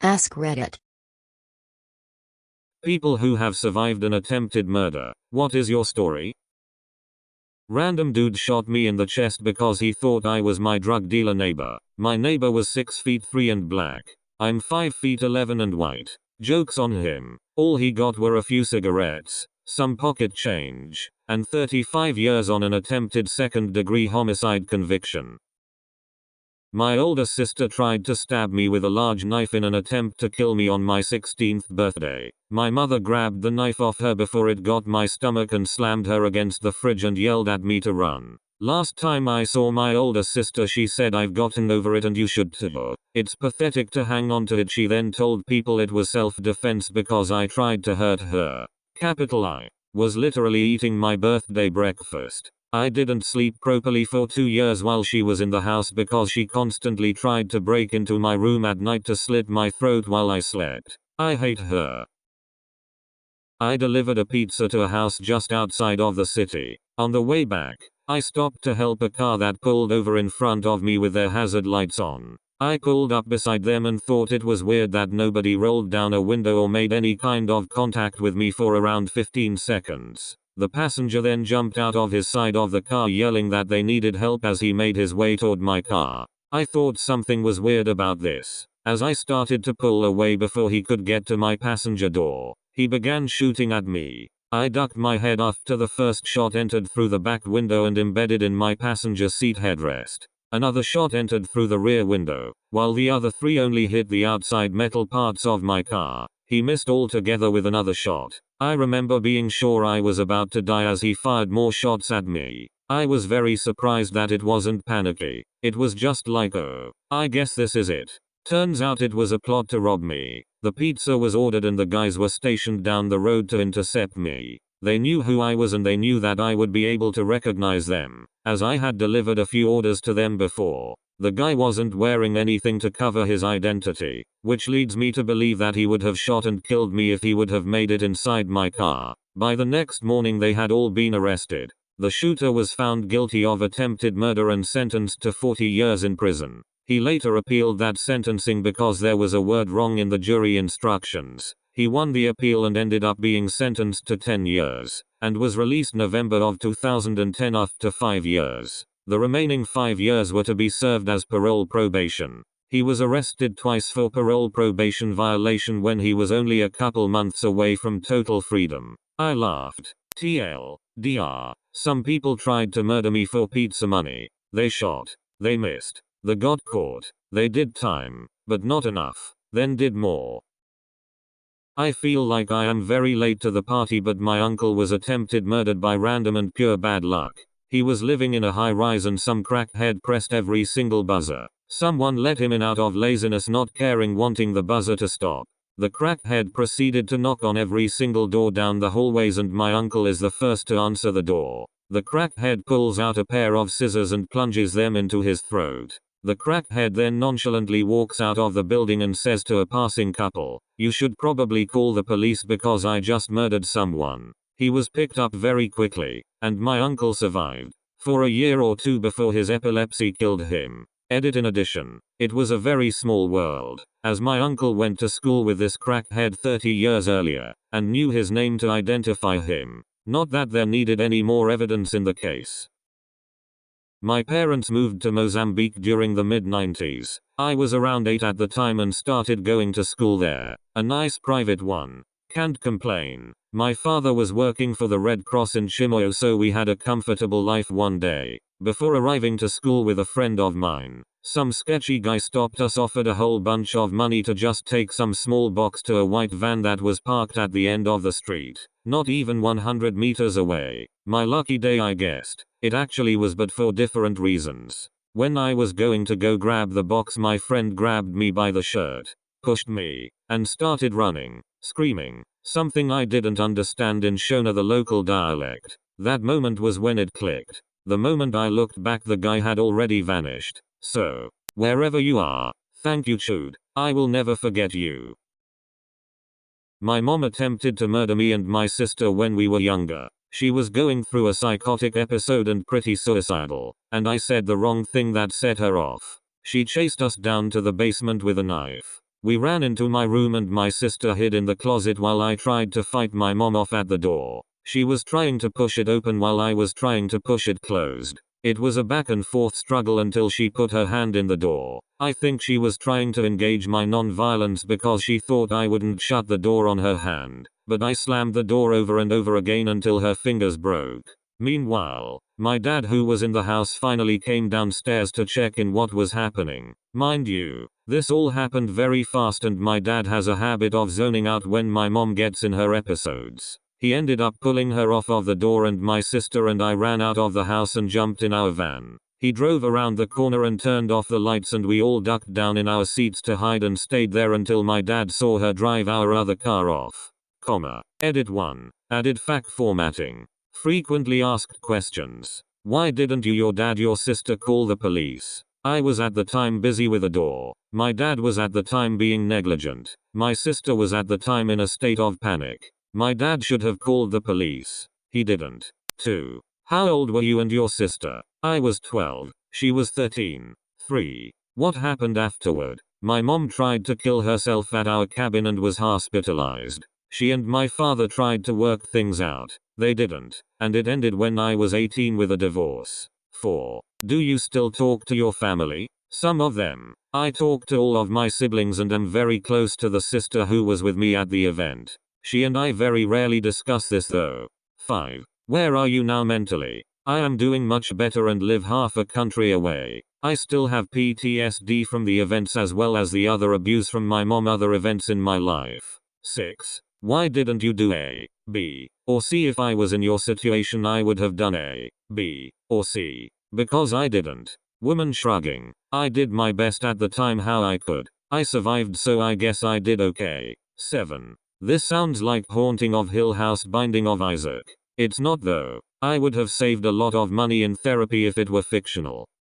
Ask Reddit. People who have survived an attempted murder. What is your story? Random dude shot me in the chest because he thought I was my drug dealer neighbor. My neighbor was 6 feet 3 and black. I'm 5 feet 11 and white. Joke's on him. All he got were a few cigarettes, some pocket change, and 35 years on an attempted second-degree homicide conviction. My older sister tried to stab me with a large knife in an attempt to kill me on my 16th birthday. My mother grabbed the knife off her before it got my stomach and slammed her against the fridge and yelled at me to run. Last time I saw my older sister, she said, "I've gotten over it and you should too. It's pathetic to hang on to it." She then told people it was self-defense because I tried to hurt her. Capital I was literally eating my birthday breakfast. I didn't sleep properly for 2 years while she was in the house because she constantly tried to break into my room at night to slit my throat while I slept. I hate her. I delivered a pizza to a house just outside of the city. On the way back, I stopped to help a car that pulled over in front of me with their hazard lights on. I pulled up beside them and thought it was weird that nobody rolled down a window or made any kind of contact with me for around 15 seconds. The passenger then jumped out of his side of the car yelling that they needed help as he made his way toward my car. I thought something was weird about this. As I started to pull away before he could get to my passenger door, he began shooting at me. I ducked my head after the first shot entered through the back window and embedded in my passenger seat headrest. Another shot entered through the rear window, while the other 3 only hit the outside metal parts of my car. He missed altogether with another shot. I remember being sure I was about to die as he fired more shots at me. I was very surprised that it wasn't panicky. It was just like, oh, I guess this is it. Turns out it was a plot to rob me. The pizza was ordered and the guys were stationed down the road to intercept me. They knew who I was and they knew that I would be able to recognize them, as I had delivered a few orders to them before. The guy wasn't wearing anything to cover his identity, which leads me to believe that he would have shot and killed me if he would have made it inside my car. By the next morning they had all been arrested. The shooter was found guilty of attempted murder and sentenced to 40 years in prison. He later appealed that sentencing because there was a word wrong in the jury instructions. He won the appeal and ended up being sentenced to 10 years, and was released November of 2010 after 5 years. The remaining 5 years were to be served as parole probation. He was arrested twice for parole probation violation when he was only a couple months away from total freedom. I laughed. TLDR. Some people tried to murder me for pizza money. They shot. They missed. They got caught. They did time, but not enough. Then did more. I feel like I am very late to the party, but my uncle was attempted murdered by random and pure bad luck. He was living in a high rise and some crackhead pressed every single buzzer. Someone let him in out of laziness, not caring, wanting the buzzer to stop. The crackhead proceeded to knock on every single door down the hallways and my uncle is the first to answer the door. The crackhead pulls out a pair of scissors and plunges them into his throat. The crackhead then nonchalantly walks out of the building and says to a passing couple, "You should probably call the police because I just murdered someone." He was picked up very quickly, and my uncle survived for a year or two before his epilepsy killed him. Edit. In addition, it was a very small world, as my uncle went to school with this crackhead 30 years earlier, and knew his name to identify him. Not that there needed any more evidence in the case. My parents moved to Mozambique during the mid-90s. I was around 8 at the time and started going to school there. A nice private one. Can't complain. My father was working for the Red Cross in Chimoio, so we had a comfortable life. One day, before arriving to school with a friend of mine, some sketchy guy stopped us, offered a whole bunch of money to just take some small box to a white van that was parked at the end of the street, not even 100 meters away. My lucky day, I guessed. It actually was, but for different reasons. When I was going to go grab the box, my friend grabbed me by the shirt, pushed me, and started running, screaming something I didn't understand in Shona, the local dialect. That moment was when it clicked. The moment I looked back, the guy had already vanished. So, wherever you are, thank you, Chud. I will never forget you. My mom attempted to murder me and my sister when we were younger. She was going through a psychotic episode and pretty suicidal, and I said the wrong thing that set her off. She chased us down to the basement with a knife. We ran into my room and my sister hid in the closet while I tried to fight my mom off at the door. She was trying to push it open while I was trying to push it closed. It was a back and forth struggle until she put her hand in the door. I think she was trying to engage my non-violence because she thought I wouldn't shut the door on her hand. But I slammed the door over and over again until her fingers broke. Meanwhile, my dad, who was in the house, finally came downstairs to check in what was happening. Mind you, this all happened very fast and my dad has a habit of zoning out when my mom gets in her episodes. He ended up pulling her off of the door and my sister and I ran out of the house and jumped in our van. He drove around the corner and turned off the lights and we all ducked down in our seats to hide and stayed there until my dad saw her drive our other car off. Edit 1. Added fact formatting. Frequently asked questions. Why didn't you, your dad, your sister call the police? I was at the time busy with a door. My dad was at the time being negligent. My sister was at the time in a state of panic. My dad should have called the police. He didn't. 2. How old were you and your sister? I was 12. She was 13. 3. What happened afterward? My mom tried to kill herself at our cabin and was hospitalized. She and my father tried to work things out. They didn't. And it ended when I was 18 with a divorce. 4. Do you still talk to your family? Some of them. I talk to all of my siblings and am very close to the sister who was with me at the event. She and I very rarely discuss this though. 5. Where are you now mentally? I am doing much better and live half a country away. I still have PTSD from the events as well as the other abuse from my mom, other events in my life. 6. Why didn't you do A, B, or C? If I was in your situation I would have done A, B, or C. Because I didn't. Woman shrugging. I did my best at the time how I could. I survived, so I guess I did okay. 7. This sounds like Haunting of Hill House, Binding of Isaac. It's not though. I would have saved a lot of money in therapy if it were fictional.